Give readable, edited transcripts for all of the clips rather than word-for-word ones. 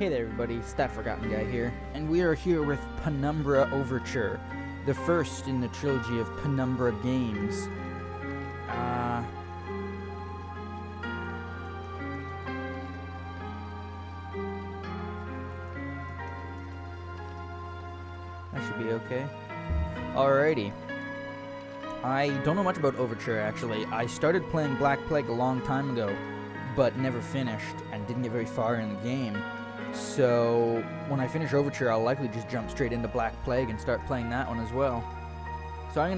Hey there everybody, it's ThatForgottonGuy here, and we are here with Penumbra Overture, the first in the trilogy of Penumbra games. That should be okay. Alrighty. I don't know much about Overture, actually. I started playing Black Plague a long time ago, but never finished, and didn't get very far in the game. So, when I finish Overture, I'll likely just jump straight into Black Plague and start playing that one as well. So I don't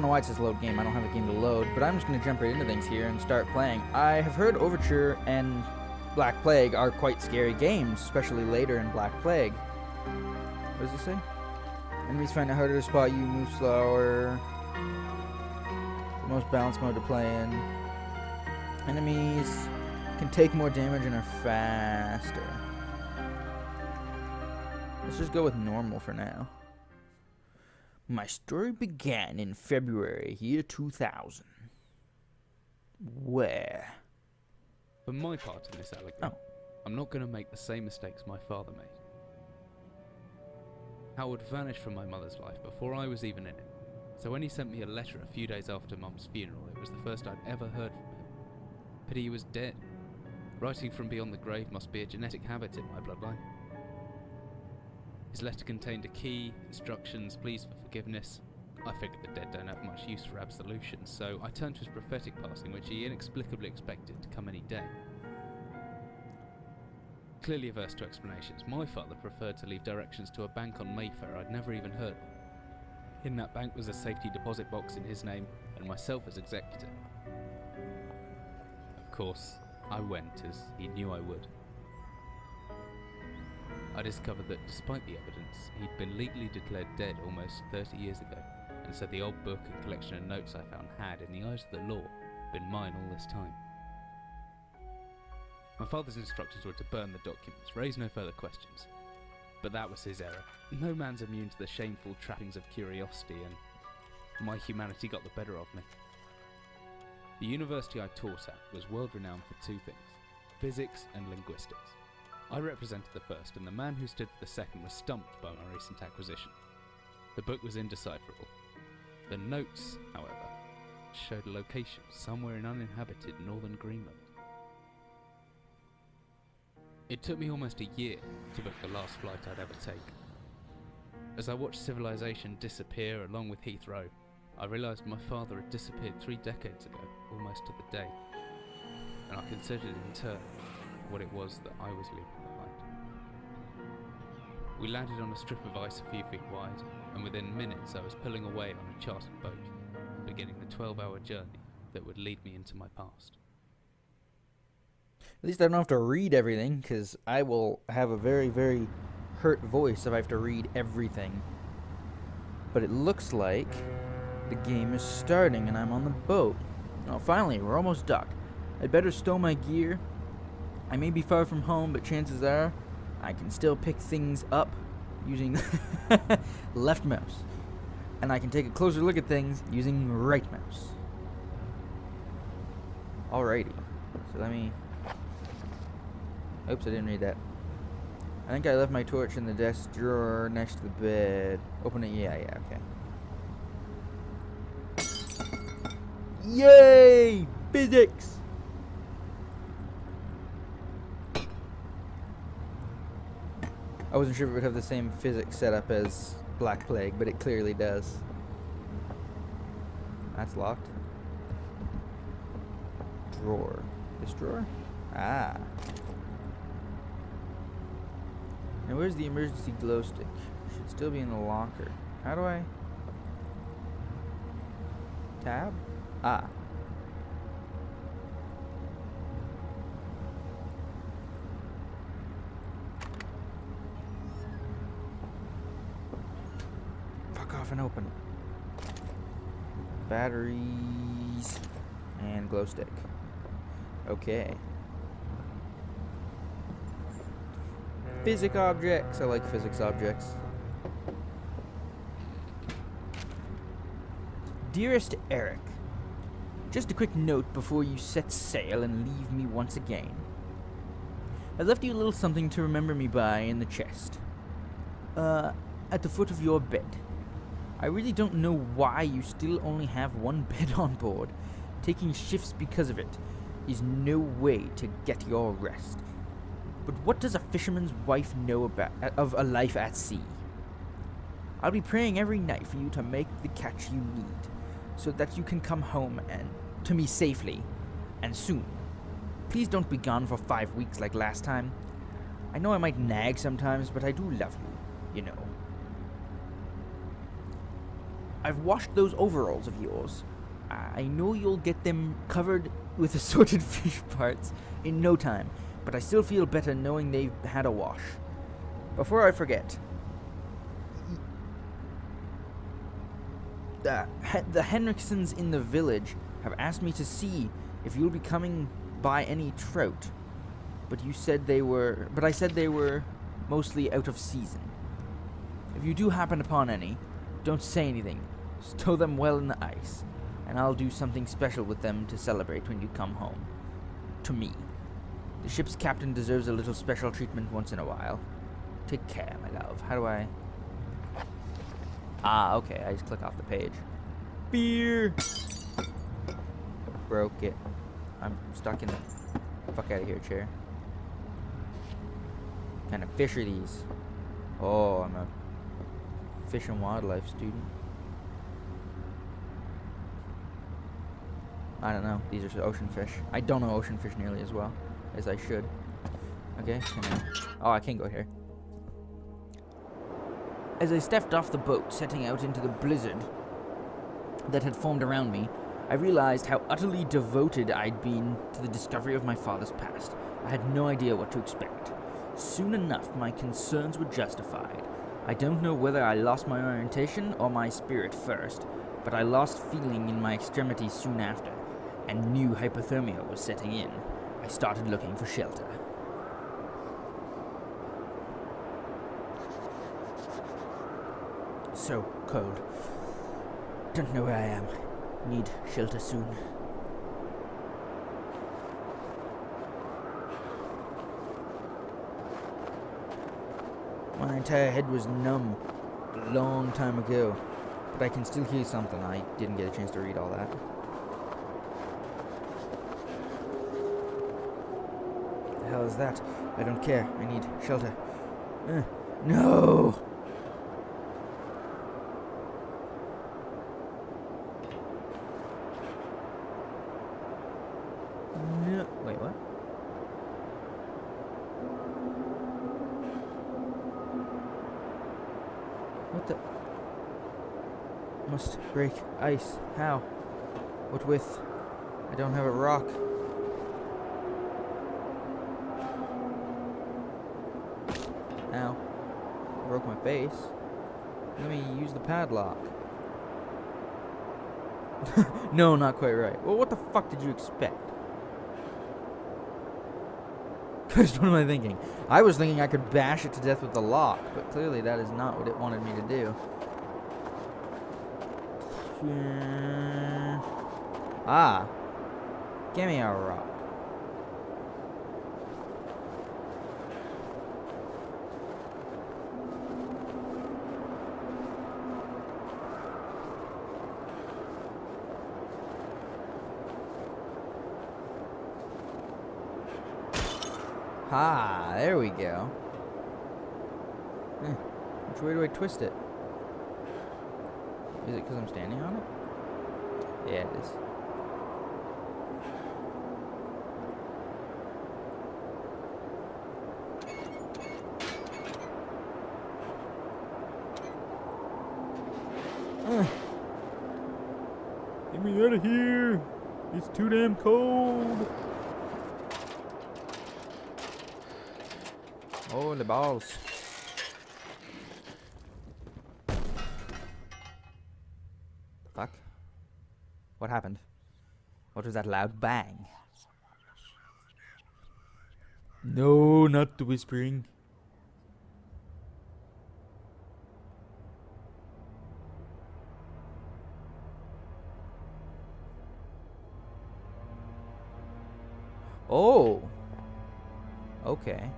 know why it says load game, I don't have a game to load, but I'm just gonna jump right into things here and start playing. I have heard Overture and Black Plague are quite scary games, especially later in Black Plague. What does it say? Enemies find it harder to spot you, move slower. The most balanced mode to play in. Enemies can take more damage and are faster. Let's just go with normal for now. My story began in February, year 2000. Where? For my part in this allegory, I'm not going to make the same mistakes my father made. Howard vanished from my mother's life before I was even in it, so when he sent me a letter a few days after Mum's funeral, it was the first I'd ever heard from him. Pity he was dead. Writing from beyond the grave must be a genetic habit in my bloodline. His letter contained a key, instructions, pleas for forgiveness. I figured the dead don't have much use for absolution, so I turned to his prophetic passing, which he inexplicably expected to come any day. Clearly averse to explanations, my father preferred to leave directions to a bank on Mayfair I'd never even heard of. In that bank was a safety deposit box in his name, and myself as executor. Of course, I went, as he knew I would. I discovered that despite the evidence, he'd been legally declared dead almost 30 years ago, and so the old book and collection of notes I found had, in the eyes of the law, been mine all this time. My father's instructions were to burn the documents, raise no further questions. But that was his error. No man's immune to the shameful trappings of curiosity, and my humanity got the better of me. The university I taught at was world renowned for two things: physics and linguistics. I represented the first, and the man who stood for the second was stumped by my recent acquisition. The book was indecipherable. The notes, however, showed a location somewhere in uninhabited northern Greenland. It took me almost a year to book the last flight I'd ever take. As I watched civilization disappear along with Heathrow, I realised my father had disappeared 3 decades ago, almost to the day, and I considered in turn what it was that I was leaving behind. We landed on a strip of ice a few feet wide, and within minutes I was pulling away on a chartered boat, beginning the 12-hour journey that would lead me into my past. At least I don't have to read everything, because I will have a very, very hurt voice if I have to read everything. But it looks like the game is starting and I'm on the boat. Oh, finally, we're almost docked. I'd better stow my gear. I may be far from home, but chances are I can still pick things up using left mouse. And I can take a closer look at things using right mouse. Alrighty. So let me... Oops, I didn't read that. I think I left my torch in the desk drawer next to the bed. Open it. Yeah, okay. Yay! Physics! I wasn't sure if it would have the same physics setup as Black Plague, but it clearly does. That's locked. Drawer. This drawer? Ah. Now where's the emergency glow stick? Should still be in the locker. How do I... Tab? Ah. Fuck off and open. Batteries and glow stick. Okay. Physics objects. I like physics objects. Dearest Eric, just a quick note before you set sail and leave me once again. I left you a little something to remember me by in the chest. At the foot of your bed. I really don't know why you still only have one bed on board. Taking shifts because of it is no way to get your rest. But what does a fisherman's wife know of a life at sea? I'll be praying every night for you to make the catch you need, so that you can come home and to me safely, and soon. Please don't be gone for 5 weeks like last time. I know I might nag sometimes, but I do love you, you know. I've washed those overalls of yours. I know you'll get them covered with assorted fish parts in no time, but I still feel better knowing they've had a wash. Before I forget, the Henriksons in the village have asked me to see if you'll be coming by any trout, but I said they were mostly out of season. If you do happen upon any, don't say anything. Stow them well in the ice, and I'll do something special with them to celebrate when you come home. To me. The ship's captain deserves a little special treatment once in a while. Take care, my love. How do I... Ah, okay. I just click off the page. Beer! Broke it. I'm stuck in the... Fuck out of here, chair. What kind of fish are these? Oh, I'm a fish and wildlife student. I don't know. These are ocean fish. I don't know ocean fish nearly as well as I should. Okay. Oh, I can't go here. As I stepped off the boat, setting out into the blizzard that had formed around me, I realized how utterly devoted I'd been to the discovery of my father's past. I had no idea what to expect. Soon enough, my concerns were justified. I don't know whether I lost my orientation or my spirit first, but I lost feeling in my extremities soon after, and knew hypothermia was setting in. I started looking for shelter. So cold. Don't know where I am. Need shelter soon. My entire head was numb a long time ago, but I can still hear something. I didn't get a chance to read all that. The hell is that? I don't care. I need shelter. No! No. Wait, what? What the? Must break ice. How? What with? I don't have a rock. Ow. Broke my face. Let me use the padlock. No, not quite right. Well, what the fuck did you expect? What am I thinking? I was thinking I could bash it to death with the lock, but clearly that is not what it wanted me to do. Ah. Give me a rock. Ah, there we go. Which way do I twist it? Is it because I'm standing on it? Yeah, it is. Get me out of here! It's too damn cold! Holy balls. Fuck. What happened? What was that loud bang? No, not the whispering. Oh. Okay.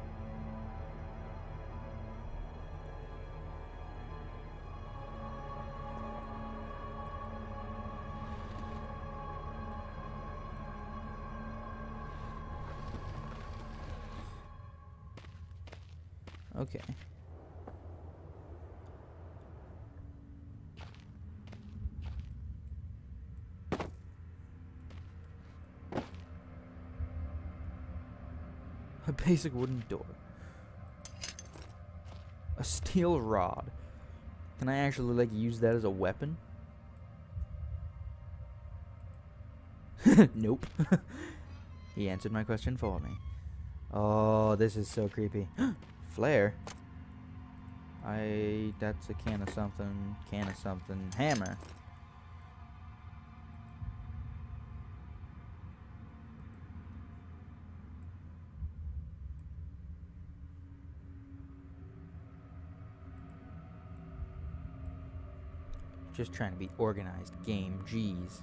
Okay. A basic wooden door. A steel rod. Can I actually, like, use that as a weapon? Nope. He answered my question for me. Oh, this is so creepy. Flare. That's a can of something. Hammer. Just trying to be organized. Game. Jeez.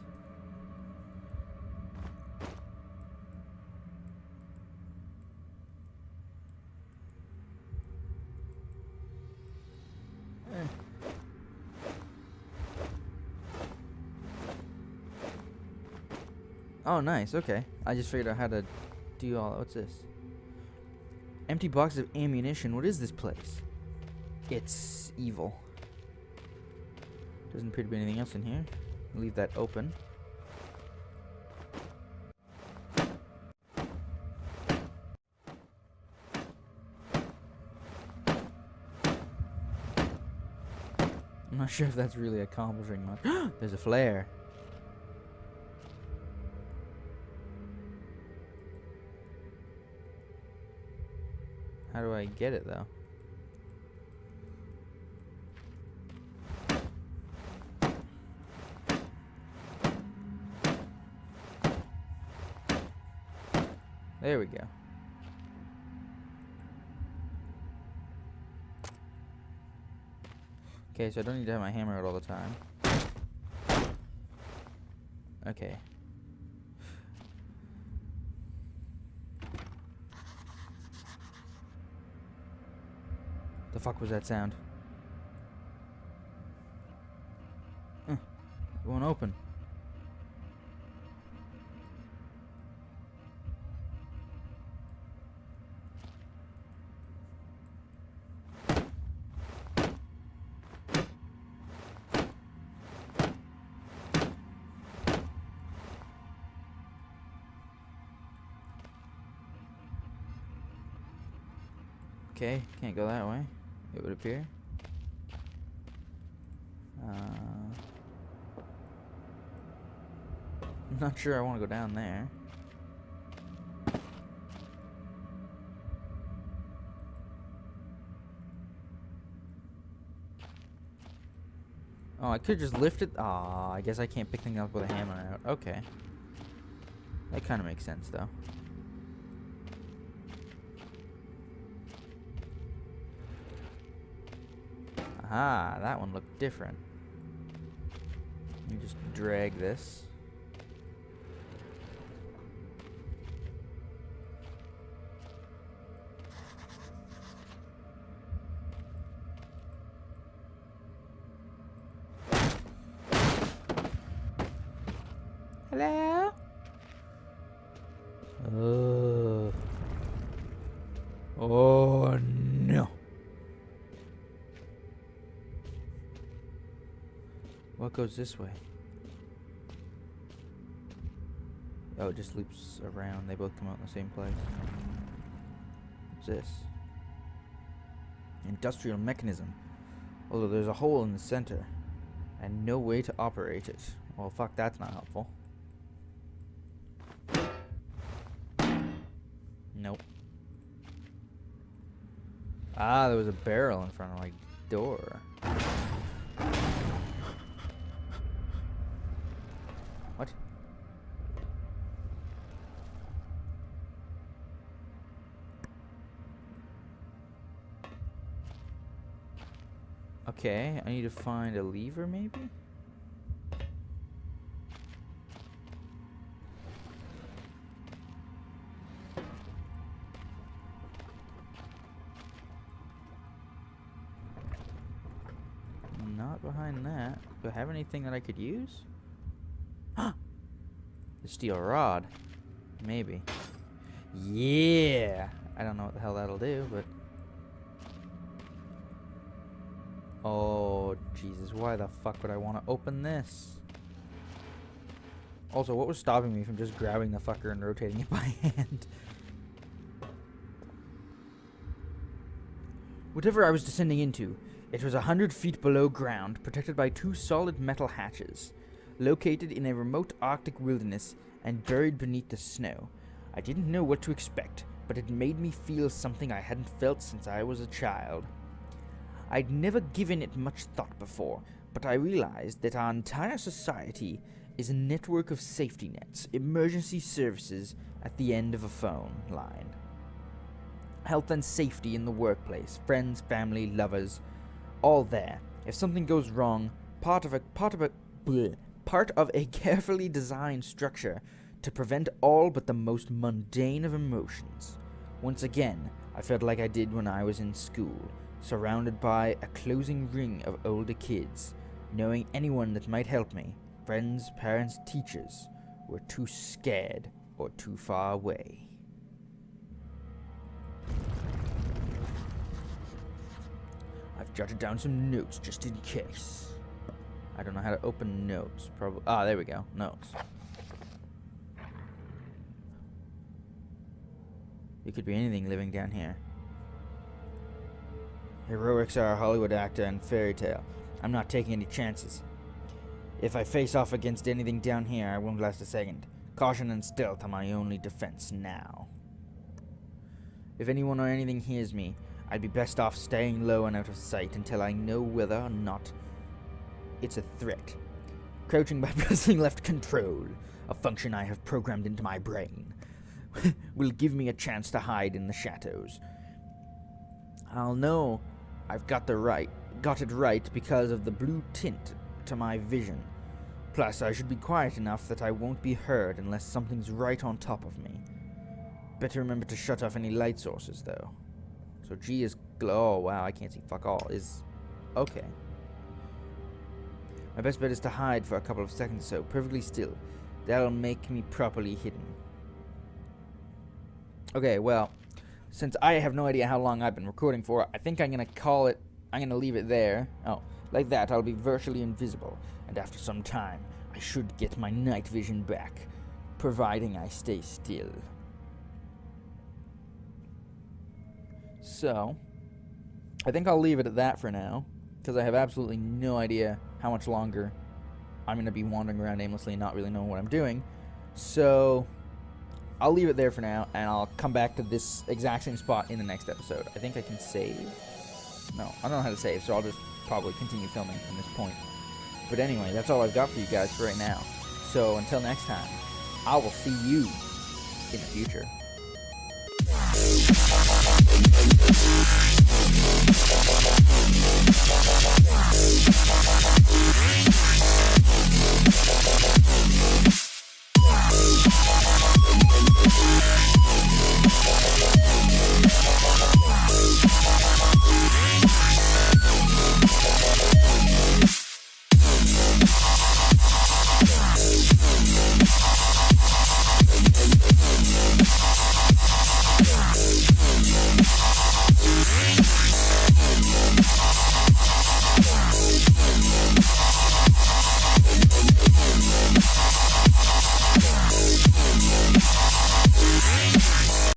Oh, nice. Okay. I just figured out how to do all. What's this? Empty boxes of ammunition. What is this place? It's evil. Doesn't appear to be anything else in here. Leave that open. I'm not sure if that's really accomplishing much. There's a flare. How do I get it, though? There we go. Okay, so I don't need to have my hammer out all the time. Okay. The fuck was that sound? It won't open. Okay, can't go that way, it would appear. I'm not sure I want to go down there. Oh, I could just lift it. Aw, I guess I can't pick things up with a hammer out. Okay. That kind of makes sense, though. Aha, that one looked different. You just drag this. Hello? Oh no. What goes this way? Oh, it just loops around. They both come out in the same place. What's this? Industrial mechanism. Although there's a hole in the center and no way to operate it. Well, fuck, that's not helpful. Nope. Ah, there was a barrel in front of my door. What? Okay, I need to find a lever, maybe? not behind that. Do I have anything that I could use? The steel rod. Maybe. Yeah! I don't know what the hell that'll do, but... Oh, Jesus. Why the fuck would I want to open this? Also, what was stopping me from just grabbing the fucker and rotating it by hand? Whatever I was descending into, it was 100 feet below ground, protected by 2 solid metal hatches, located in a remote Arctic wilderness and buried beneath the snow. I didn't know what to expect, but it made me feel something I hadn't felt since I was a child. I'd never given it much thought before, but I realized that our entire society is a network of safety nets, emergency services at the end of a phone line. Health and safety in the workplace, friends, family, lovers, all there. If something goes wrong, part of a carefully designed structure to prevent all but the most mundane of emotions. Once again, I felt like I did when I was in school, surrounded by a closing ring of older kids, knowing anyone that might help me, friends, parents, teachers, were too scared or too far away. I've jotted down some notes just in case. I don't know how to open notes. Probably. Ah, there we go. Notes. It could be anything living down here. Heroics are a Hollywood actor and fairy tale. I'm not taking any chances. If I face off against anything down here, I won't last a second. Caution and stealth are my only defense now. If anyone or anything hears me, I'd be best off staying low and out of sight until I know whether or not it's a threat. Crouching by pressing left control, a function I have programmed into my brain, will give me a chance to hide in the shadows. I'll know I've got it right because of the blue tint to my vision. Plus, I should be quiet enough that I won't be heard unless something's right on top of me. Better remember to shut off any light sources, though. So G is glow. Oh, wow, I can't see fuck all. Is okay. My best bet is to hide for a couple of seconds or so, perfectly still. That'll make me properly hidden. Okay, well, since I have no idea how long I've been recording for, I think I'm gonna leave it there. Oh, like that, I'll be virtually invisible. And after some time, I should get my night vision back, providing I stay still. So, I think I'll leave it at that for now, because I have absolutely no idea how much longer I'm going to be wandering around aimlessly and not really knowing what I'm doing. So, I'll leave it there for now, and I'll come back to this exact same spot in the next episode. I think I can save. No, I don't know how to save, so I'll just probably continue filming from this point. But anyway, that's all I've got for you guys for right now. So, until next time, I will see you in the future.